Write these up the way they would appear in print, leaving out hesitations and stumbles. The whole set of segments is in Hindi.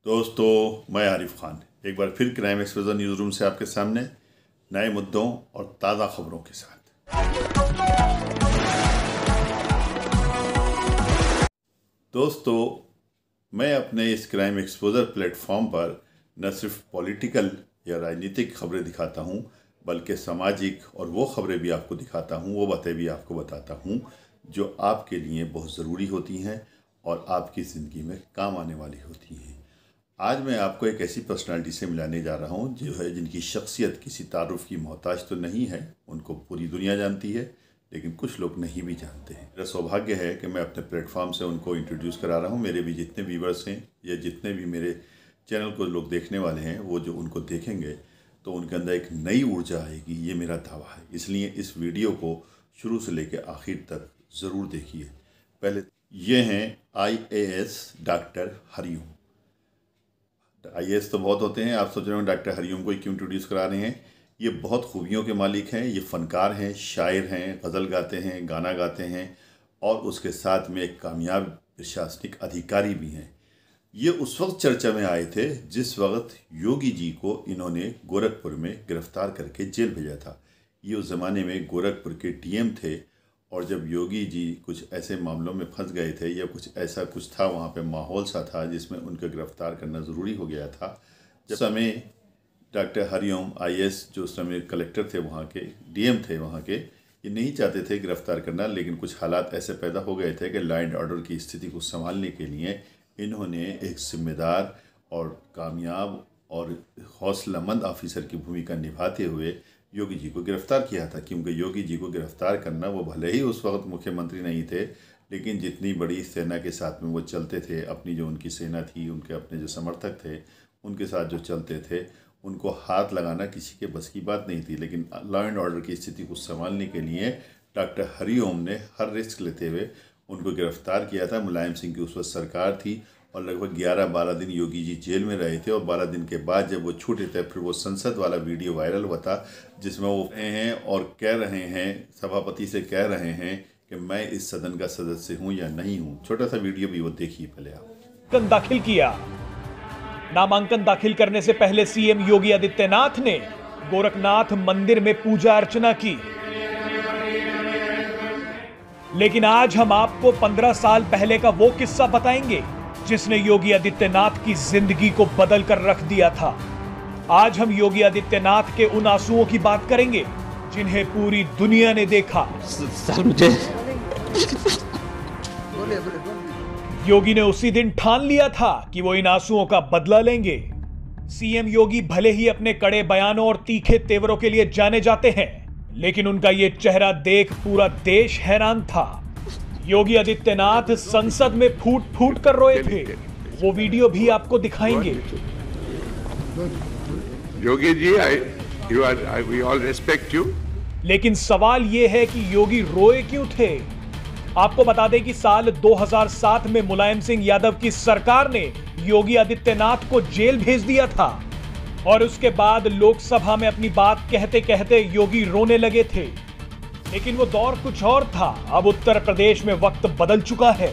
दोस्तों, मैं आरिफ खान एक बार फिर क्राइम एक्सप्रेस न्यूज़ रूम से आपके सामने नए मुद्दों और ताज़ा खबरों के साथ। दोस्तों, मैं अपने इस क्राइम एक्सपोजर प्लेटफॉर्म पर न सिर्फ पॉलिटिकल या राजनीतिक खबरें दिखाता हूं, बल्कि सामाजिक और वो खबरें भी आपको दिखाता हूं, वो बातें भी आपको बताता हूं जो आपके लिए बहुत ज़रूरी होती हैं और आपकी ज़िंदगी में काम आने वाली होती हैं। आज मैं आपको एक ऐसी पर्सनालिटी से मिलाने जा रहा हूं जो है जिनकी शख्सियत किसी तारुफ की मोहताज तो नहीं है, उनको पूरी दुनिया जानती है, लेकिन कुछ लोग नहीं भी जानते हैं। मेरा सौभाग्य है कि मैं अपने प्लेटफॉर्म से उनको इंट्रोड्यूस करा रहा हूं। मेरे भी जितने व्यूवर्स हैं या जितने भी मेरे चैनल को लोग देखने वाले हैं, वो जो उनको देखेंगे तो उनके अंदर एक नई ऊर्जा आएगी, ये मेरा दावा है। इसलिए इस वीडियो को शुरू से लेकर आखिर तक ज़रूर देखिए। पहले ये हैं IAS डॉक्टर हरिओम। IAS तो बहुत होते हैं, आप सोच रहे हो डॉक्टर हरिओम को क्यों इंट्रोड्यूस करा रहे हैं। ये बहुत खूबियों के मालिक हैं, ये फ़नकार हैं, शायर हैं, गज़ल गाते हैं, गाना गाते हैं और उसके साथ में एक कामयाब प्रशासनिक अधिकारी भी हैं। ये उस वक्त चर्चा में आए थे जिस वक्त योगी जी को इन्होंने गोरखपुर में गिरफ़्तार करके जेल भेजा था। ये उस ज़माने में गोरखपुर के DM थे और जब योगी जी कुछ ऐसे मामलों में फंस गए थे या कुछ था, वहाँ पे माहौल सा था जिसमें उनको गिरफ़्तार करना ज़रूरी हो गया था। जब समय डॉक्टर हरिओम IAS जो उस समय कलेक्टर थे, वहाँ के DM थे वहाँ के, ये नहीं चाहते थे गिरफ़्तार करना, लेकिन कुछ हालात ऐसे पैदा हो गए थे कि लॉ एंड ऑर्डर की स्थिति को संभालने के लिए इन्होंने एक जिम्मेदार और कामयाब और हौसलामंद ऑफिसर की भूमिका निभाते हुए योगी जी को गिरफ़्तार किया था। क्योंकि योगी जी को गिरफ़्तार करना, वो भले ही उस वक्त मुख्यमंत्री नहीं थे, लेकिन जितनी बड़ी सेना के साथ में वो चलते थे, अपनी जो उनकी सेना थी, उनके अपने जो समर्थक थे, उनके साथ जो चलते थे, उनको हाथ लगाना किसी के बस की बात नहीं थी। लेकिन लॉ एंड ऑर्डर की स्थिति को संभालने के लिए डॉक्टर हरिओम ने हर रिस्क लेते हुए उनको गिरफ़्तार किया था। मुलायम सिंह की उस वक्त सरकार थी और लगभग 11-12 दिन योगी जी जेल में रहे थे और 12 दिन के बाद जब वो छूटे थे, फिर वो संसद वाला वीडियो वायरल हुआ था जिसमें वो हैं और कह रहे हैं, सभापति से कह रहे हैं कि मैं इस सदन का सदस्य हूं या नहीं हूं। छोटा सा वीडियो भी वो देखिए पहले आप। दाखिल किया। नामांकन दाखिल करने से पहले CM योगी आदित्यनाथ ने गोरखनाथ मंदिर में पूजा अर्चना की। लेकिन आज हम आपको 15 साल पहले का वो किस्सा बताएंगे जिसने योगी आदित्यनाथ की जिंदगी को बदल कर रख दिया था। आज हम योगी आदित्यनाथ के उन आंसुओं की बात करेंगे जिन्हें पूरी दुनिया ने देखा। सर मुझे योगी ने उसी दिन ठान लिया था कि वो इन आंसुओं का बदला लेंगे। CM योगी भले ही अपने कड़े बयानों और तीखे तेवरों के लिए जाने जाते हैं, लेकिन उनका ये चेहरा देख पूरा देश हैरान था। योगी आदित्यनाथ संसद में फूट फूट कर रोए थे। वो वीडियो भी आपको दिखाएंगे। Yogi ji, we all respect you. लेकिन सवाल ये है कि योगी रोए क्यों थे। आपको बता दें कि साल 2007 में मुलायम सिंह यादव की सरकार ने योगी आदित्यनाथ को जेल भेज दिया था और उसके बाद लोकसभा में अपनी बात कहते कहते योगी रोने लगे थे। लेकिन वो दौर कुछ और था। अब उत्तर प्रदेश में वक्त बदल चुका है।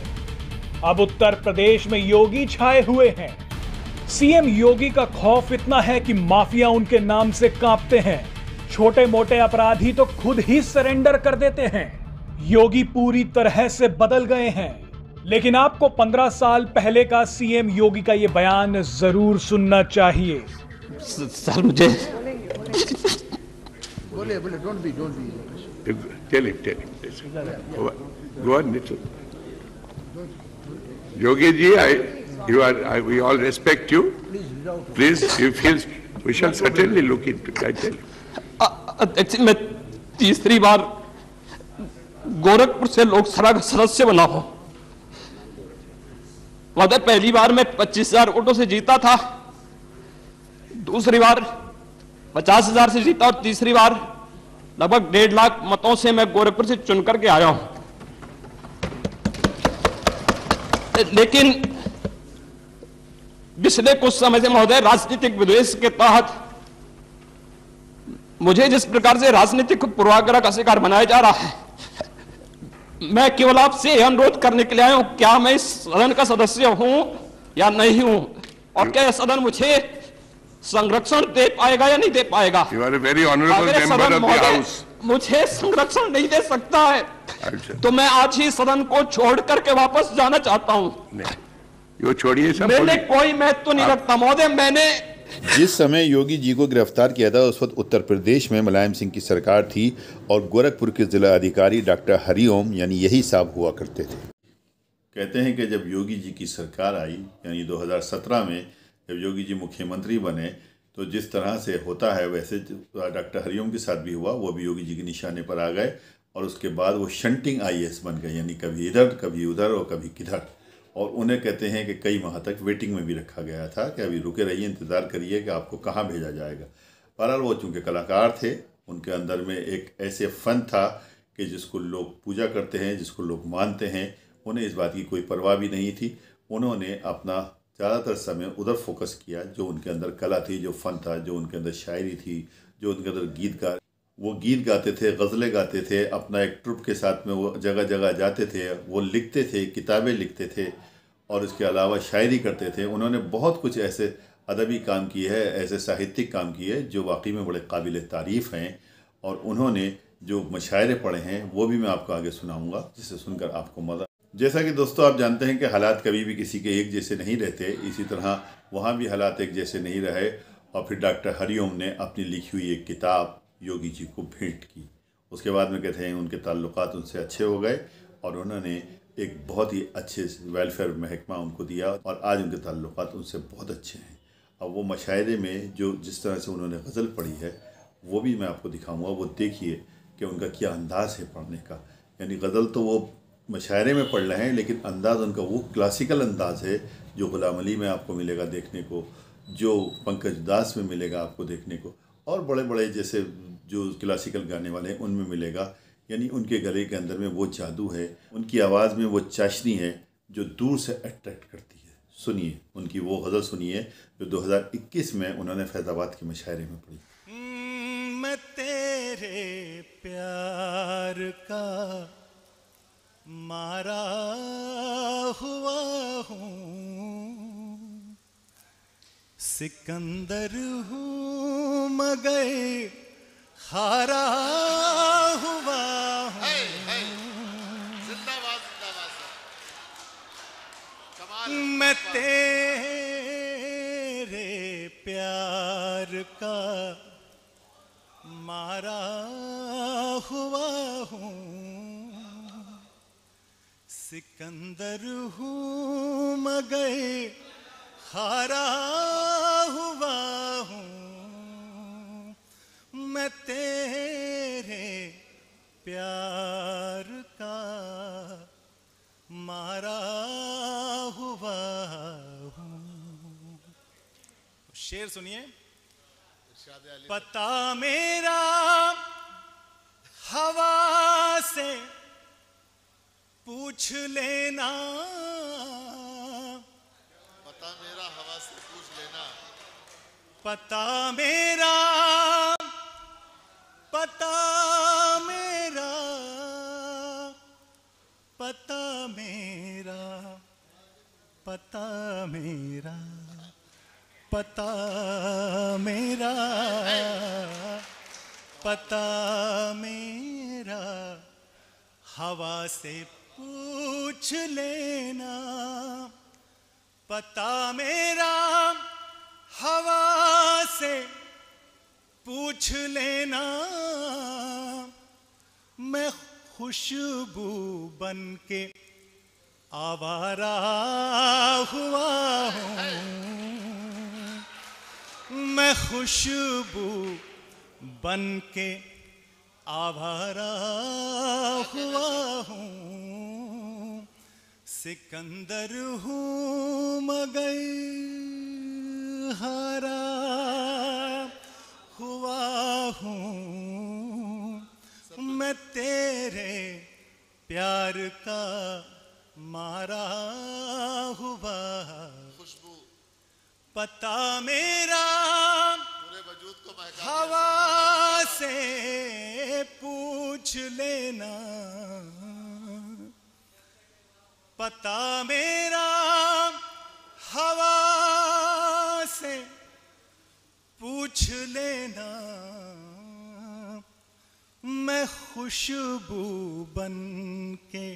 अब उत्तर प्रदेश में योगी छाए हुए हैं। CM योगी का खौफ इतना है कि माफिया उनके नाम से कांपते हैं। छोटे मोटे अपराधी तो खुद ही सरेंडर कर देते हैं। योगी पूरी तरह से बदल गए हैं। लेकिन आपको 15 साल पहले का CM योगी का यह बयान जरूर सुनना चाहिए। सर मुझे बोले don't be. Tell him. Go on, Nitin. Yogi ji, we all respect you. Please, we shall certainly look into it. I tell you. मैं तीसरी बार गोरखपुर से लोकसभा का सदस्य बना हूं। मतलब पहली बार मैं 25,000 वोटों से जीता था, दूसरी बार 50,000 से जीता और तीसरी बार लगभग 1.5 लाख मतों से मैं गोरखपुर से चुन करके आया हूं। लेकिन पिछले कुछ समय से महोदय राजनीतिक विद्वेष के तहत मुझे जिस प्रकार से राजनीतिक पूर्वाग्रह का शिकार बनाया जा रहा है, मैं केवल आपसे अनुरोध करने के लिए आया हूं, क्या मैं इस सदन का सदस्य हूं या नहीं हूं, और क्या सदन मुझे संरक्षण दे पाएगा या नहीं दे पाएगा? You are a very honorable अगर member सदन of the महोदय House. मुझे संरक्षण नहीं दे सकता है तो मैं आज ही सदन को छोड़ करके वापस जाना चाहता हूं। यो छोड़िए सब। मैंने कोई महत्व नहीं रखता महोदय। मैंने जिस समय योगी जी को गिरफ्तार किया था उस वक्त उत्तर प्रदेश में मुलायम सिंह की सरकार थी और गोरखपुर के जिला अधिकारी डॉक्टर हरिओम यानी यही साहब हुआ करते थे। कहते हैं कि जब योगी जी की सरकार आई यानी 2017 में जब योगी जी मुख्यमंत्री बने तो जिस तरह से होता है वैसे डॉक्टर हरिओम के साथ भी हुआ। वो भी योगी जी के निशाने पर आ गए और उसके बाद वो शंटिंग IAS बन गए, यानी कभी इधर कभी उधर और कभी किधर। और उन्हें कहते हैं कि कई माह तक वेटिंग में भी रखा गया था कि अभी रुके रहिए, इंतज़ार करिए कि आपको कहाँ भेजा जाएगा। बहरहाल वो चूँकि कलाकार थे, उनके अंदर में एक ऐसे फ़न था कि जिसको लोग पूजा करते हैं, जिसको लोग मानते हैं, उन्हें इस बात की कोई परवाह भी नहीं थी। उन्होंने अपना ज़्यादातर समय उधर फोकस किया जो उनके अंदर कला थी, जो फ़न था, जो उनके अंदर शायरी थी, जो उनके अंदर वो गीत गाते थे, गज़लें गाते थे। अपना एक ट्रुप के साथ में वो जगह जगह जाते थे, वो लिखते थे, किताबें लिखते थे और इसके अलावा शायरी करते थे। उन्होंने बहुत कुछ ऐसे अदबी काम किए हैं, ऐसे साहित्यिक काम किए जो वाकई में बड़े काबिल तारीफ़ हैं। और उन्होंने जो मशायरे पढ़े हैं वो भी मैं आपको आगे सुनाऊँगा, जिसे सुनकर आपको मज़ा। जैसा कि दोस्तों आप जानते हैं कि हालात कभी भी किसी के एक जैसे नहीं रहते, इसी तरह वहाँ भी हालात एक जैसे नहीं रहे। और फिर डॉक्टर हरिओम ने अपनी लिखी हुई एक किताब योगी जी को भेंट की। उसके बाद में कहते हैं उनके ताल्लुकात उनसे अच्छे हो गए और उन्होंने एक बहुत ही अच्छे वेलफेयर महकमा उनको दिया और आज उनके ताल्लुकात उनसे बहुत अच्छे हैं। अब वो मशायरे में जो जिस तरह से उन्होंने गज़ल पढ़ी है वो भी मैं आपको दिखाऊंगा। वो देखिए कि उनका क्या अंदाज़ है पढ़ने का। यानी गज़ल तो वो मशायरे में पढ़ रहे हैं लेकिन अंदाज़ उनका वो क्लासिकल अंदाज़ है जो गुलाम अली में आपको मिलेगा देखने को, जो पंकज उदास में मिलेगा आपको देखने को, और बड़े बड़े जैसे जो क्लासिकल गाने वाले हैं उनमें मिलेगा। यानी उनके गले के अंदर में वो जादू है, उनकी आवाज़ में वो चाशनी है जो दूर से अट्रैक्ट करती है। सुनिए उनकी वो गज़ल सुनिए जो 2021 में उन्होंने फैज़ाबाद के मशायरे में पढ़ी। मैं तेरे प्यार का मारा हुआ हूँ, सिकंदर हूँ मगर हारा हुआ हूँ। मैं तेरे प्यार का मारा हुआ हूँ, सिकंदर हूँ मगर हारा हुआ हूँ। मैं तेरे प्यार का मारा हुआ हूँ। शेर सुनिए। पता मेरा हवा से पूछ लेना, पता मेरा हवा से पूछ लेना, पता मेरा, पता मेरा, पता मेरा, पता मेरा, पता मेरा, पता मेरा, हवा से पूछ लेना। पता मेरा हवा से पूछ लेना, मैं खुशबू बन के आवारा हुआ हूँ। मैं खुशबू बन के आवारा हुआ हूँ, सिकंदर हूँ मगर हारा हुआ हूँ। मैं तेरे प्यार का मारा हुआ, खुशबू पता मेरा पूरे वजूद को महका हवा से पूछ लेना। पता मेरा हवा पूछ लेना, मैं खुशबू बन के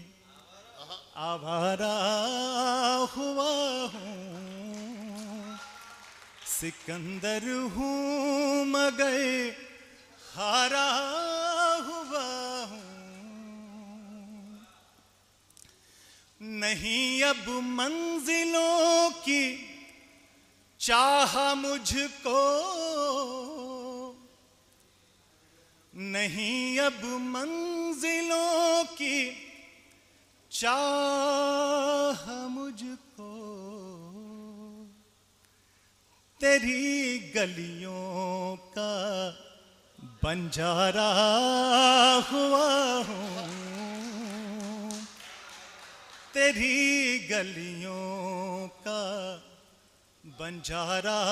आवारा हुआ हूँ। सिकंदर हूँ मगर हारा हुआ हूँ। नहीं अब मंजिलों की चाह मुझको, नहीं अब मंजिलों की चाह मुझको। तेरी गलियों का बंजारा हुआ हूँ। तेरी गलियों का बंजारा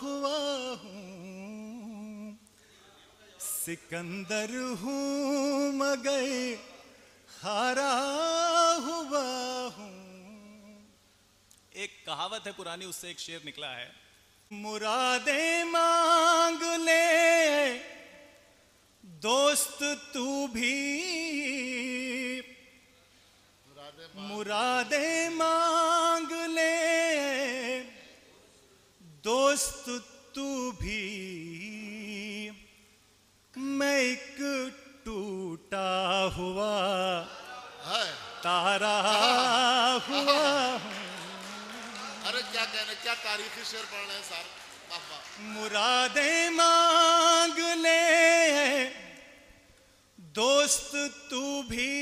हुआ हूँ। सिकंदर हूँ मगर हारा हुआ हूँ। एक कहावत है पुरानी, उससे एक शेर निकला है। मुरादे मांग ले दोस्त तू भी, मुरादे मांग ले दोस्त तू भी। मैं एक टूटा हुआ तारा हुआ हूँ। अरे क्या कहने, क्या तारीखी शेर पढ़ रहे हैं सर। वाह वाह। मुरादे मांग ले दोस्त तू भी,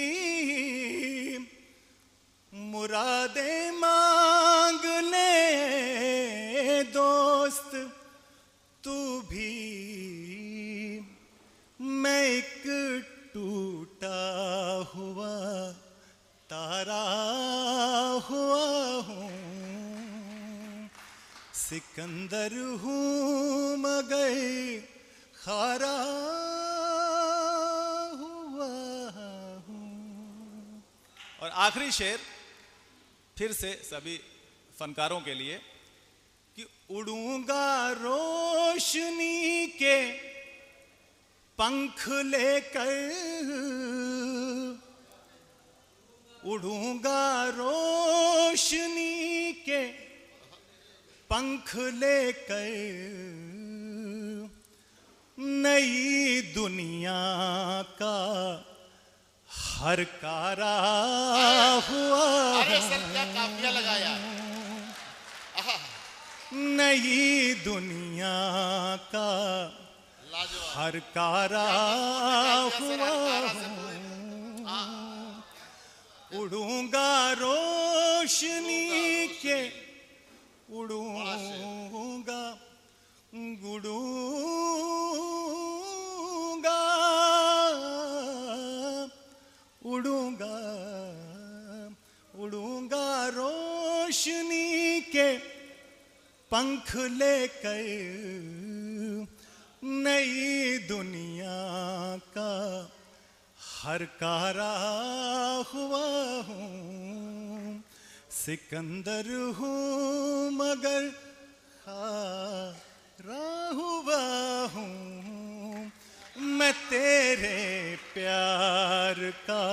मुरादे मांग ले दोस्त तू भी। मैं एक टूटा हुआ तारा हुआ हूँ। सिकंदर हूँ मगर खारा हुआ हूँ। और आखिरी शेर फिर से सभी फनकारों के लिए कि उड़ूंगा रोशनी के पंख लेकर, उड़ूंगा रोशनी के पंख लेकर। नई दुनिया का हर कारा हुआ। अरे सर क्या काफिया लगाया। नई दुनिया का हर कारा हुआ। उड़ूंगा रोशनी के, उड़ूंगा उड़ूंगा उड़ूंगा उड़ूंगा रोशनी के पंख लेकर। नई दुनिया का हर कारा हुआ हूँ। सिकंदर हूँ मगर हारा हुआ हूँ। मैं तेरे प्यार का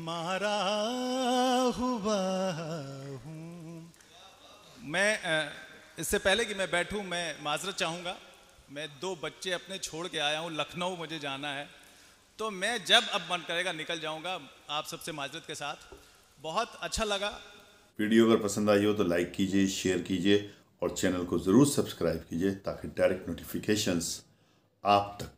मारा हुआ हूँ। मैं इससे पहले कि मैं बैठूं, मैं माजरत चाहूँगा। मैं 2 बच्चे अपने छोड़ के आया हूँ, लखनऊ मुझे जाना है, तो मैं जब अब मन करेगा निकल जाऊँगा आप सबसे माजरत के साथ। बहुत अच्छा लगा। वीडियो अगर पसंद आई हो तो लाइक कीजिए, शेयर कीजिए और चैनल को ज़रूर सब्सक्राइब कीजिए ताकि डायरेक्ट नोटिफिकेशंस आप तक